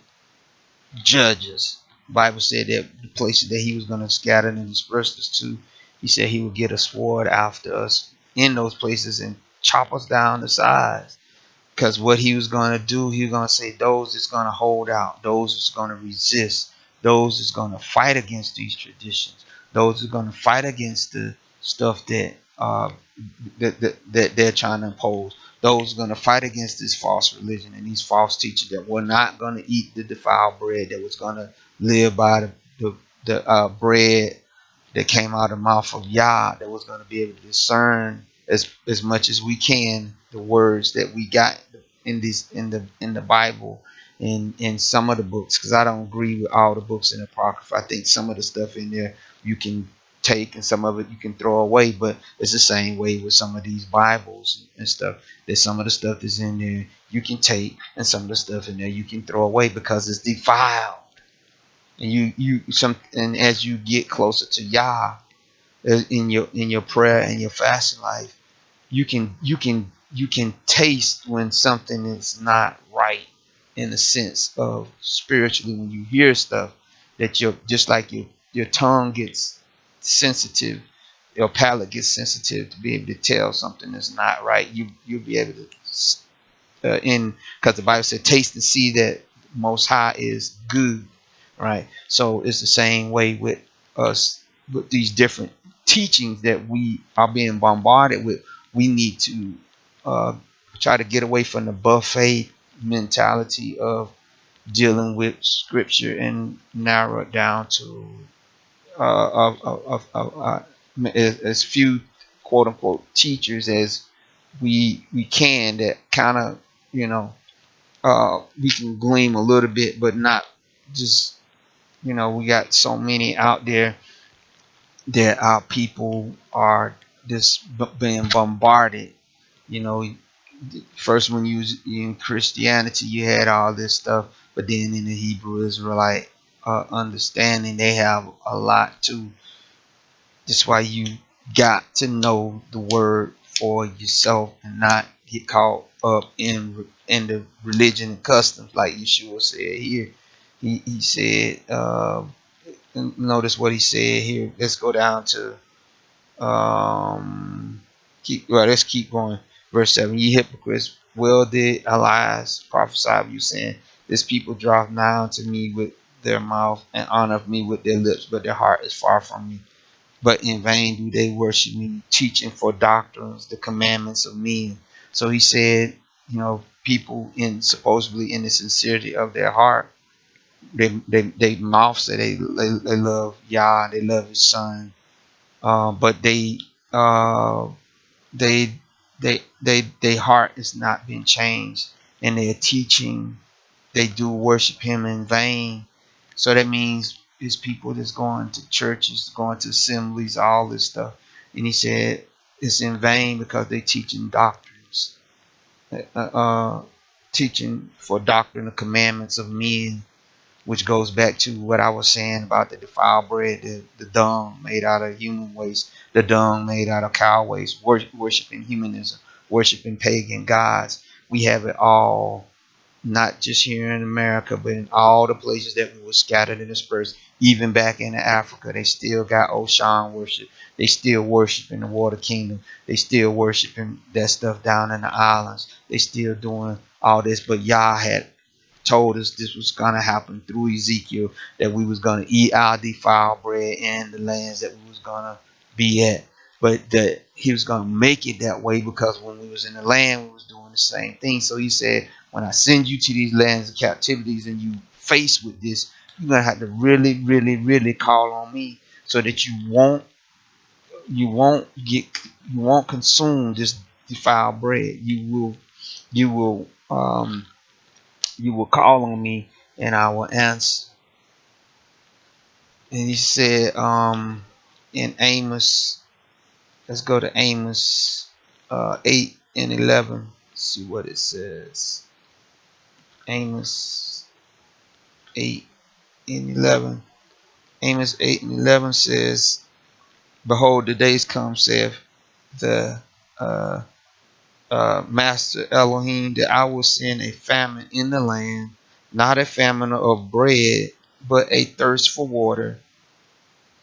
judge us. The Bible said that the places that He was going to scatter and disperse us to, He said He would get a sword after us in those places and chop us down to size. Because what He was going to do, He was going to say, those that's going to hold out, those that's going to resist, those that's going to fight against these traditions, those that are going to fight against the stuff that they're trying to impose, those are going to fight against this false religion and these false teachers that were not going to eat the defiled bread, that was going to live by the bread that came out of the mouth of Yah, that was going to be able to discern as much as we can the words that we got in the Bible, in some of the books, because I don't agree with all the books in the Apocrypha. I think some of the stuff in there you can take and some of it you can throw away, but it's the same way with some of these Bibles and stuff. That some of the stuff that's in there you can take, and some of the stuff in there you can throw away because it's defiled. And and as you get closer to Yah, in your prayer and your fasting life, you can taste when something is not right, in the sense of spiritually, when you hear stuff that you're just like your tongue gets sensitive, your palate gets sensitive to be able to tell something is not right. You'll be able to in because the Bible said, "Taste and see that Most High is good." Right. So it's the same way with us, with these different teachings that we are being bombarded with. We need to uh, try to get away from the buffet mentality of dealing with Scripture and narrow it down to as few quote unquote teachers as we can, that kind of, you know, we can glean a little bit, but not just, we got so many out there that our people are just being bombarded. You know, first when you was in Christianity, you had all this stuff, but then in the Hebrew Israelite understanding, they have a lot too. That's why you got to know the word for yourself and not get caught up in the religion and customs, like Yeshua said here. He said, notice what he said here. Let's go down to let's keep going. Verse 7: Ye hypocrites, well did Elias prophesy of you, saying, this people draw nigh unto me with their mouth and honor me with their lips, but their heart is far from me. But in vain do they worship me, teaching for doctrines the commandments of men. So he said, people in supposedly in the sincerity of their heart, they mouth say they love Yah, they love His Son, but uh, they they heart is not being changed, and their teaching, they do worship Him in vain. So that means it's people that's going to churches, going to assemblies, all this stuff. And he said it's in vain because they teaching doctrines, uh, uh, teaching for doctrine of commandments of men, which goes back to what I was saying about the defiled bread, the dung made out of human waste, the dung made out of cow waste, worshiping humanism, worshiping pagan gods. We have it all, not just here in America, but in all the places that we were scattered and dispersed. Even back in Africa, they still got Oshan worship. They still worship in the Water Kingdom. They still worshiping that stuff down in the islands. They still doing all this, but Yah had told us this was gonna happen through Ezekiel, that we was gonna eat our defiled bread in the lands that we was gonna be at, but that he was gonna make it that way because when we was in the land, we was doing the same thing. So he said, when I send you to these lands of captivities and you face with this, you're gonna have to really, really, really call on me so that you won't consume this defiled bread. You will you will call on me and I will answer. And he said in Amos, let's go to Amos 8 and 11. Let's see what it says. Amos 8 and 11. Amos 8 and 11 says, behold, the days come, saith the uh, Master Elohim, that I will send a famine in the land, not a famine of bread, but a thirst for water,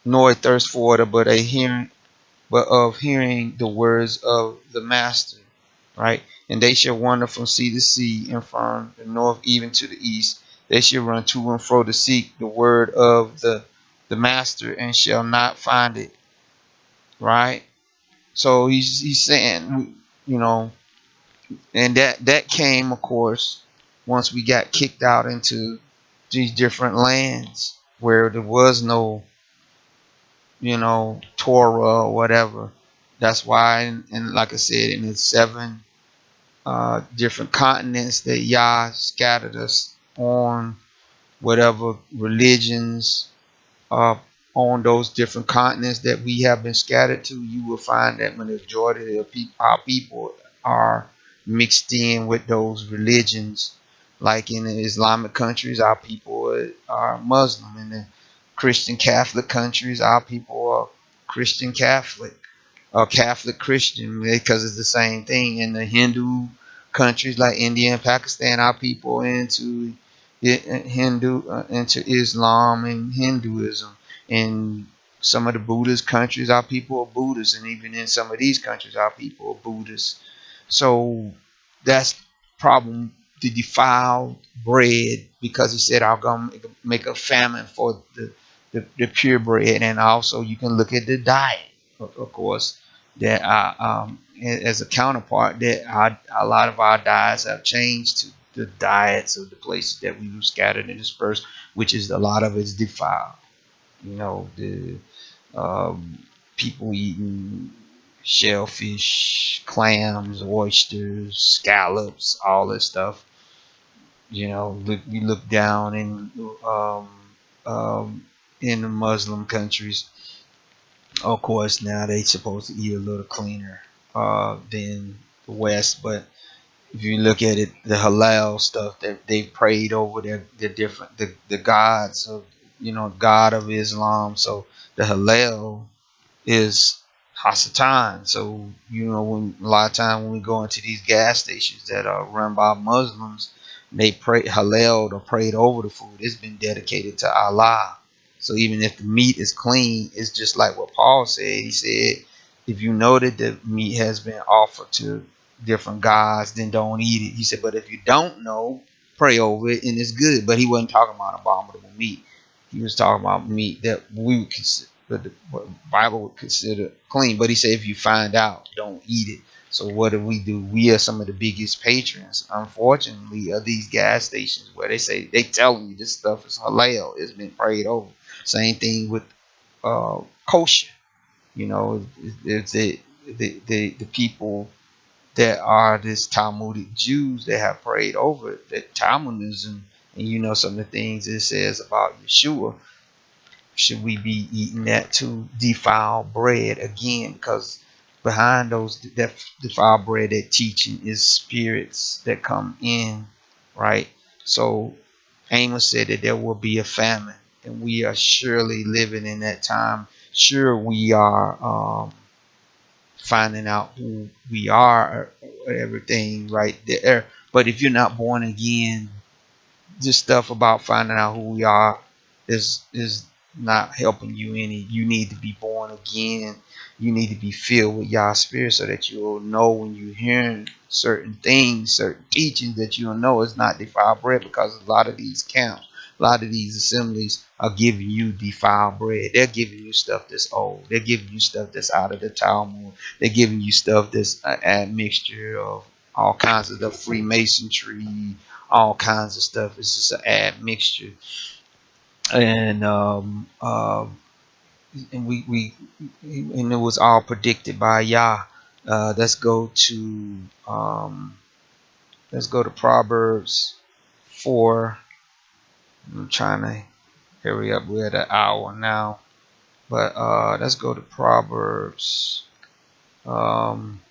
nor a thirst for water, but of hearing the words of the Master. Right? And they shall wander from sea to sea, and from the north even to the east. They shall run to and fro to seek the word of the Master, and shall not find it. Right? So he's saying, you know, and that came, of course, once we got kicked out into these different lands where there was no, Torah or whatever. That's why, and like I said, in the seven different continents that Yah scattered us on, whatever religions uh, on those different continents that we have been scattered to, you will find that the majority of our people are mixed in with those religions. Like in the Islamic countries, our people are Muslim. In the Christian Catholic countries, our people are Christian Catholic or Catholic Christian, because it's the same thing. In the Hindu countries like India and Pakistan, our people into into Islam and Hinduism. In some of the Buddhist countries, our people are Buddhists, and even in some of these countries, our people are Buddhists. So that's problem, the defiled bread, because he said, I'll go make a famine for the pure bread. And also you can look at the diet, of course, that as a counterpart, that a lot of our diets have changed to the diets of the places that we were scattered and dispersed, which is a lot of it's defiled. The um, people eating shellfish, clams, oysters, scallops, all this stuff. We look down um, um, in the Muslim countries. Of course, now they supposed to eat a little cleaner than the West, but if you look at it, the halal stuff that they prayed over their different the gods of God of Islam. So the halal is Hasatan. So when a lot of time when we go into these gas stations that are run by Muslims, they pray Hallel or prayed over the food. It's been dedicated to Allah. So even if the meat is clean, it's just like what Paul said. He said, if you know that the meat has been offered to different gods, then don't eat it. He said, but if you don't know, pray over it and it's good. But he wasn't talking about abominable meat. He was talking about meat that we would consider, that the Bible would consider clean. But he said, if you find out, don't eat it. So what do? We are some of the biggest patrons, unfortunately, of these gas stations where they say they telling you this stuff is halal. It's been prayed over. Same thing with kosher. It's the people that are this Talmudic Jews that have prayed over it. That Talmudism And you know some of the things it says about Yeshua. Should we be eating that too? Defiled bread again, because behind those that defiled bread, that teaching is spirits that come in, right? So Amos said that there will be a famine, and we are surely living in that time. Sure, we are finding out who we are, or everything right there. But if you're not born again, this stuff about finding out who we are is not helping you any. You need to be born again. You need to be filled with Yah's spirit so that you'll know when you're hearing certain things, certain teachings, that you'll know it's not defiled bread, because a lot of these camps, a lot of these assemblies are giving you defiled bread. They're giving you stuff that's old. They're giving you stuff that's out of the Talmud. They're giving you stuff that's an admixture of all kinds of the Freemasonry, all kinds of stuff. It's just an admixture, and and it was all predicted by Yah. Let's go to Proverbs 4. I'm trying to hurry up. We're at an hour now, but let's go to Proverbs um,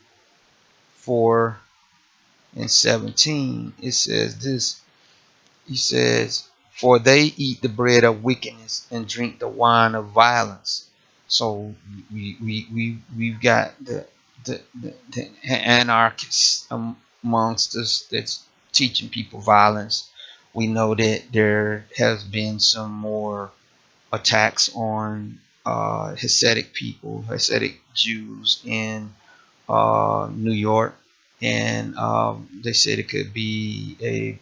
4:17. It says this. He says, "For they eat the bread of wickedness and drink the wine of violence." So we've got the anarchists amongst us that's teaching people violence. We know that there has been some more attacks on Hasidic people, Hasidic Jews in New York, and they said it could be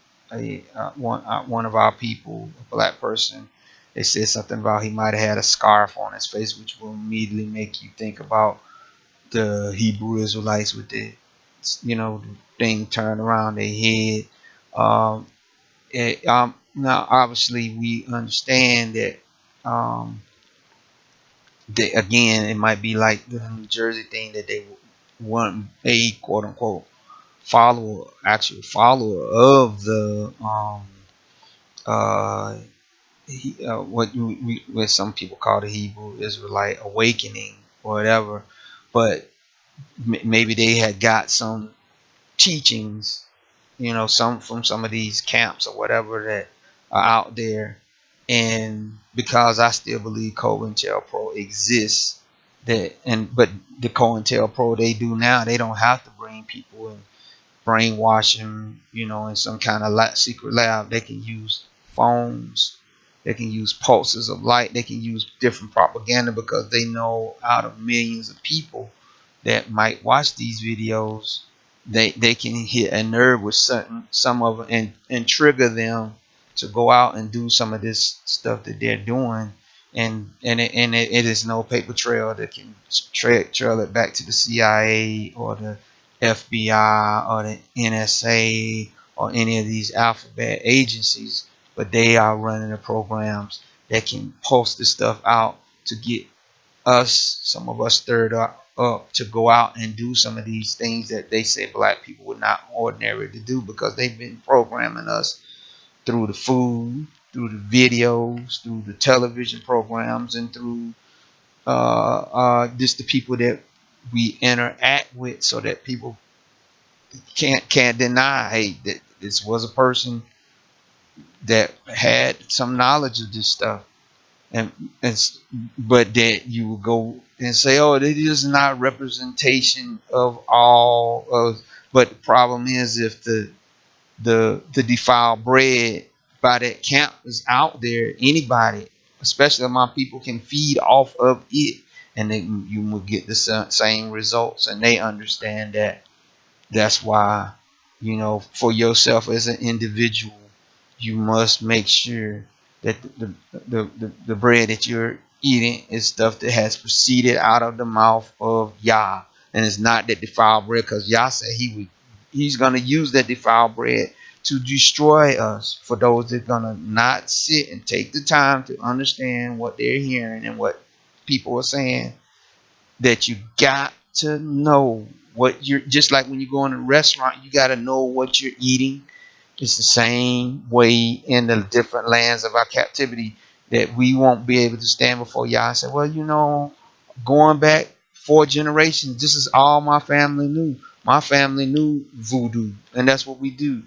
one of our people, a black person. They said something about he might have had a scarf on his face, which will immediately make you think about the Hebrew Israelites with the, thing turned around their head. Um, Now, obviously, we understand that. Um, Again, it might be like the New Jersey thing, that they weren't a quote unquote actual follower of the uh, what some people call the Hebrew Israelite awakening or whatever, but maybe they had got some teachings, some from some of these camps or whatever that are out there. And because I still believe COINTELPRO exists, but the COINTELPRO they do now, they don't have to bring people and brainwash them, in some kind of secret lab. They can use phones, they can use pulses of light, they can use different propaganda, because they know out of millions of people that might watch these videos, they can hit a nerve with some of them, and trigger them to go out and do some of this stuff that they're doing. And it is no paper trail that can trail it back to the CIA or the FBI or the NSA or any of these alphabet agencies, but they are running the programs that can post this stuff out to get some of us stirred up to go out and do some of these things that they say black people would not ordinarily to do, because they've been programming us through the food, through the videos, through the television programs, and through just the people that we interact with, so that people can't deny, hey, that this was a person that had some knowledge of this stuff. And but that you will go and say, oh, this is not representation of all of. But the problem is, if the defiled bread by that camp is out there, anybody, especially among people, can feed off of it, and then you will get the same results. And they understand that. That's why, for yourself as an individual, you must make sure that the bread that you're eating is stuff that has proceeded out of the mouth of Yah, and it's not that defiled bread, because Yah said he's gonna use that defiled bread to destroy us. For those that gonna not sit and take the time to understand what they're hearing and what people are saying, that you got to know what you're, just like when you go in a restaurant, you got to know what you're eating. It's the same way in the different lands of our captivity that we won't be able to stand before Yah and say, well, going back 4 generations, this is all my family knew. My family knew voodoo, and that's what we do.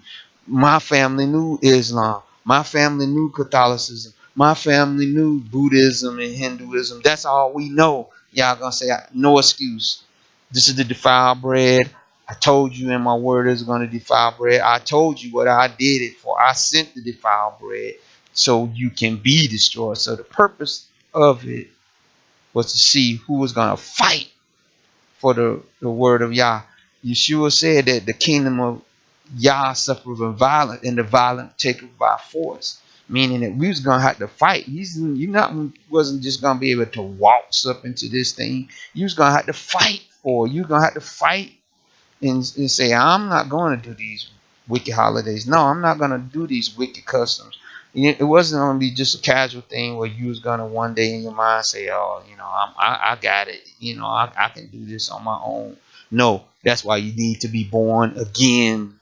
My family knew Islam. My family knew Catholicism. My family knew Buddhism and Hinduism. That's all we know. Y'all gonna say, no excuse. This is the defiled bread. I told you, and my word is going to defile bread. I told you what I did it for. I sent the defiled bread so you can be destroyed. So the purpose of it was to see who was going to fight for the word of Yah. Yeshua said that the kingdom of Yah suffered violence, and the violent take it by force. Meaning that we was gonna have to fight. You not wasn't just gonna be able to waltz up into this thing. You was gonna have to fight for it. You gonna have to fight and say, I'm not going to do these wicked holidays. No, I'm not going to do these wicked customs. It wasn't going to be just a casual thing where you was going to one day in your mind say, oh, I got it. I can do this on my own. No, that's why you need to be born again.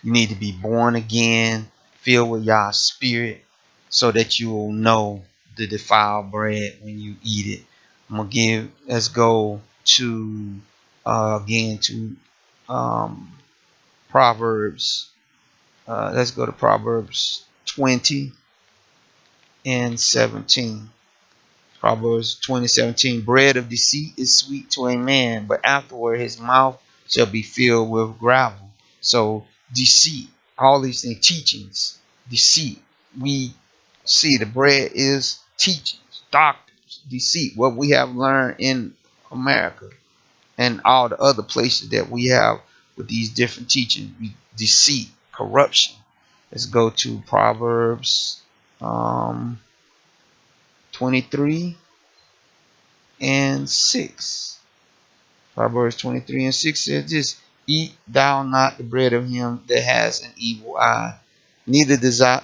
You need to be born again, filled with Yah's spirit, so that you will know the defiled bread when you eat it. Let's go to, again, to um, Proverbs. Let's go to Proverbs 20 and 17. Proverbs 20:17. Bread of deceit is sweet to a man, but afterward his mouth shall be filled with gravel. So deceit, all these things, teachings, deceit. We see the bread is teachings, doctrines, deceit. What we have learned in America and all the other places that we have with these different teachings, deceit, corruption. Let's go to Proverbs 23 and 6. Proverbs 23 and 6 says this: Eat thou not the bread of him that has an evil eye, neither desire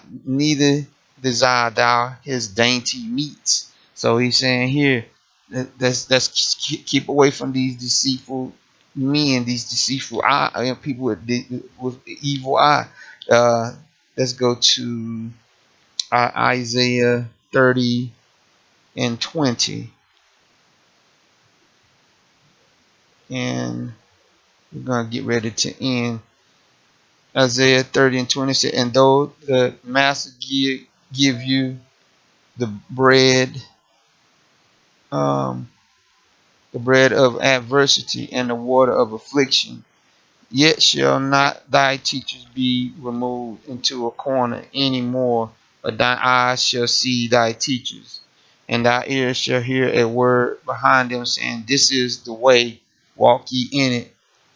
thou his dainty meats. So he's saying here, let's keep away from these deceitful men, these deceitful people with evil eye. Uh, let's go to Isaiah 30 and 20. And we're going to get ready to end. Isaiah 30 and 20 said, and though the master give you the bread, um, the bread of adversity and the water of affliction, yet shall not thy teachers be removed into a corner any more, but thine eyes shall see thy teachers, and thy ears shall hear a word behind them, saying, this is the way, walk ye in it.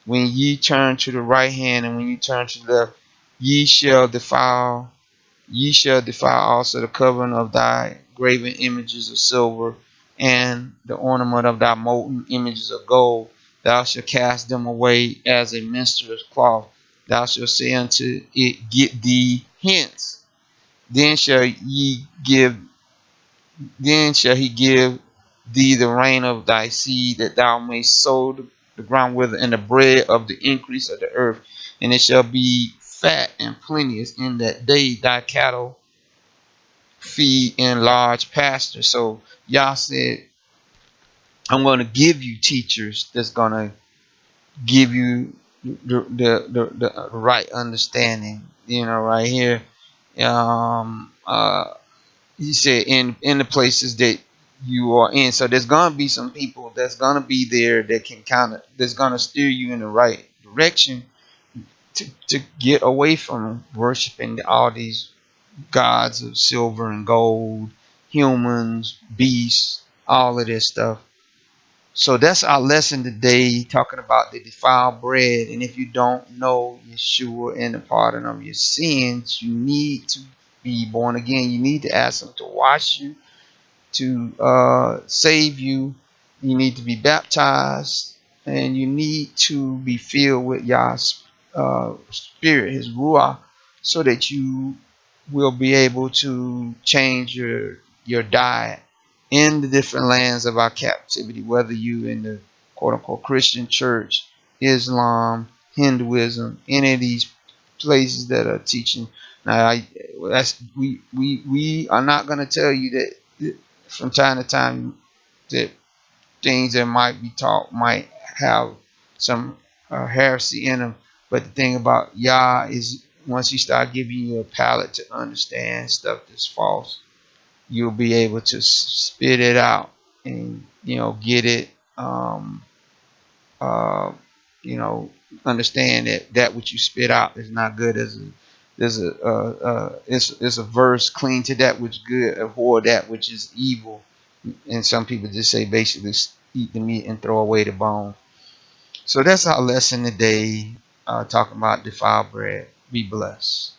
When ye turn to the right hand, and when ye turn to the left, ye shall defile Ye shall defile also the covering of thy graven images of silver, and the ornament of thy molten images of gold. Thou shalt cast them away as a minstrel's cloth. Thou shalt say unto it, get thee hence. Then shall ye give then shall he give thee the rain of thy seed, that thou mayst sow the ground with it, and the bread of the increase of the earth. And it shall be fat and plenteous in that day. Thy cattle feed in large pastures. So Yah said, I'm going to give you teachers that's going to give you the right understanding. Right here. Um, uh, he said in the places that you are in. So there's gonna be some people that's gonna be there that can that's gonna steer you in the right direction to get away from worshiping all these gods of silver and gold, humans, beasts, all of this stuff. So that's our lesson today, talking about the defiled bread. And if you don't know Yeshua and the pardon of your sins, you need to be born again. You need to ask him to wash you, to save you. You need to be baptized, and you need to be filled with Yah's spirit, his ruah, so that you will be able to change your diet in the different lands of our captivity, whether you in the quote unquote Christian church, Islam, Hinduism, any of these places that are teaching. Now, we are not going to tell you that from time to time that things that might be taught might have some heresy in them. But the thing about Yah is once he start giving you a palate to understand stuff that's false, you'll be able to spit it out and get it. Uh, Understand that which you spit out is not good. There's a verse cling to that which good, abhor that which is evil, and some people just say basically eat the meat and throw away the bone. So that's our lesson today, talking about defiled bread. Be blessed.